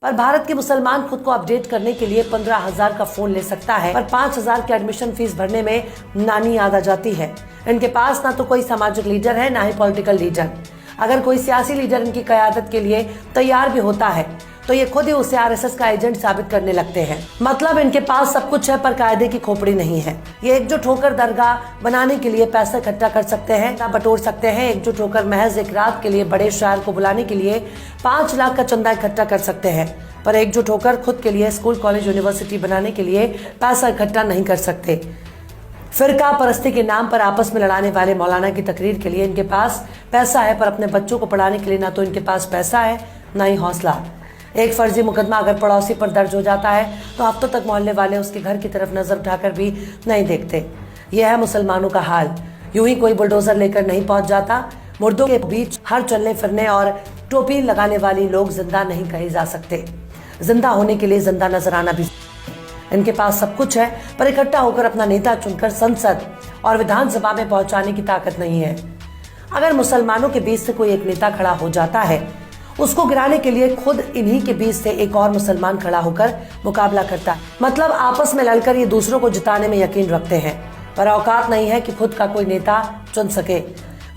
पर भारत के मुसलमान खुद को अपडेट करने के लिए 15,000 का फोन ले सकता है, पर 5,000 की एडमिशन फीस भरने में नानी याद आ जाती है। इनके पास ना तो कोई सामाजिक लीडर है, ना ही पॉलिटिकल लीडर। अगर कोई सियासी लीडर इनकी क़यादत के लिए तैयार भी होता है तो ये खुद ही उसे आरएसएस का एजेंट साबित करने लगते हैं। मतलब इनके पास सब कुछ है पर कायदे की खोपड़ी नहीं है। ये एकजुट होकर दरगाह बनाने के लिए पैसा इकट्ठा कर सकते हैं, ना बटोर सकते हैं। एकजुट होकर महज एक रात के लिए बड़े शायर को बुलाने के लिए 5 लाख का चंदा इकट्ठा कर सकते हैं, पर एकजुट होकर खुद के लिए स्कूल, कॉलेज, यूनिवर्सिटी बनाने के लिए पैसा इकट्ठा नहीं कर सकते। फिरका परस्ती के नाम पर आपस में लड़ाने वाले मौलाना की तकरीर के लिए इनके पास पैसा है, पर अपने बच्चों को पढ़ाने के लिए ना तो इनके पास पैसा है, ना ही हौसला। एक फर्जी मुकदमा अगर पड़ोसी पर दर्ज हो जाता है तो हफ्तों तक मोहल्ले वाले उसके घर की तरफ नजर उठाकर भी नहीं देखते। यह है मुसलमानों का हाल। यूं ही कोई बुलडोजर लेकर नहीं पहुंच जाता। मुर्दों के बीच हर चलने फिरने और टोपी लगाने वाली लोग जिंदा नहीं कहे जा सकते। जिंदा होने के लिए जिंदा नजर आना भी। इनके पास सब कुछ है, पर इकट्ठा होकर अपना नेता चुनकर संसद और विधानसभा में पहुंचाने की ताकत नहीं है। अगर मुसलमानों के बीच से कोई एक नेता खड़ा हो जाता है, उसको गिराने के लिए खुद इन्हीं के बीच से एक और मुसलमान खड़ा होकर मुकाबला करता है। मतलब आपस में लड़कर ये दूसरों को जिताने में यकीन रखते हैं, पर औकात नहीं है कि खुद का कोई नेता चुन सके।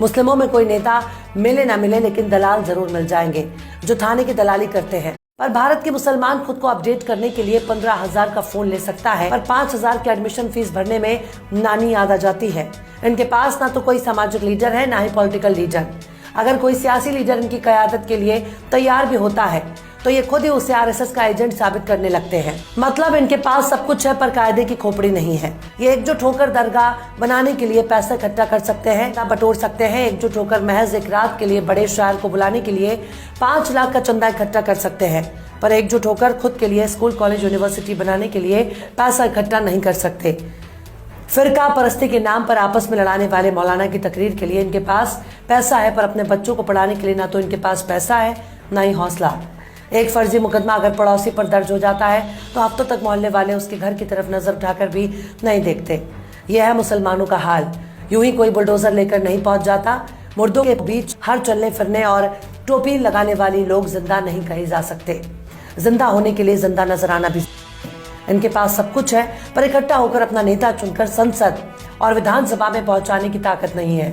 मुस्लिमों में कोई नेता मिले ना मिले, लेकिन दलाल जरूर मिल जाएंगे जो थाने की दलाली करते हैं। पर भारत के मुसलमान खुद को अपडेट करने के लिए 15,000 का फोन ले सकता है, पर 5,000 की एडमिशन फीस भरने में नानी याद आ जाती है। इनके पास ना तो कोई सामाजिक लीडर है, ना ही पॉलिटिकल लीडर। अगर कोई सियासी लीडर इनकी क़यादत के लिए तैयार भी होता है तो ये खुद ही उसे आरएसएस का एजेंट साबित करने लगते हैं। मतलब इनके पास सब कुछ है, पर कायदे की खोपड़ी नहीं है। ये एकजुट होकर दरगाह बनाने के लिए पैसा इकट्ठा कर सकते हैं, ना बटोर सकते हैं। एकजुट होकर महज एक रात के लिए बड़े शायर को बुलाने के लिए 5 लाख का चंदा इकट्ठा कर सकते हैं, पर एकजुट होकर खुद के लिए स्कूल, कॉलेज, यूनिवर्सिटी बनाने के लिए पैसा इकट्ठा नहीं कर सकते। फिरका परस्ती के नाम पर आपस में लड़ाने वाले मौलाना की तकरीर के लिए इनके पास पैसा है, पर अपने बच्चों को पढ़ाने के लिए ना तो इनके पास पैसा है, ना ही हौसला। एक फर्जी मुकदमा अगर पड़ोसी पर दर्ज हो जाता है तो हफ्तों तक मोहल्ले वाले उसके घर की तरफ नजर उठाकर भी नहीं देखते। यह है मुसलमानों का हाल। यूं ही कोई बुलडोजर लेकर नहीं पहुंच जाता। मुर्दों के बीच हर चलने फिरने और टोपी लगाने वाली लोग जिंदा नहीं कहे जा सकते। जिंदा होने के लिए जिंदा नजर आना भी। इनके पास सब कुछ है, पर इकट्ठा होकर अपना नेता चुनकर संसद और विधानसभा में पहुंचाने की ताकत नहीं है।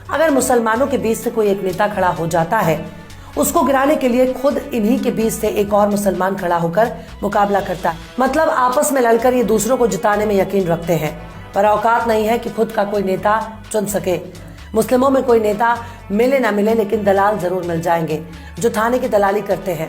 अगर मुसलमानों के बीच से कोई एक नेता खड़ा हो जाता है, उसको गिराने के लिए खुद इन्हीं के बीच से एक और मुसलमान खड़ा होकर मुकाबला करता है। मतलब आपस में लड़कर ये दूसरों को जिताने में यकीन रखते हैं, पर औकात नहीं है कि खुद का कोई नेता चुन सके। मुस्लिमों में कोई नेता मिले ना मिले, लेकिन दलाल जरूर मिल जाएंगे जो थाने की दलाली करते हैं।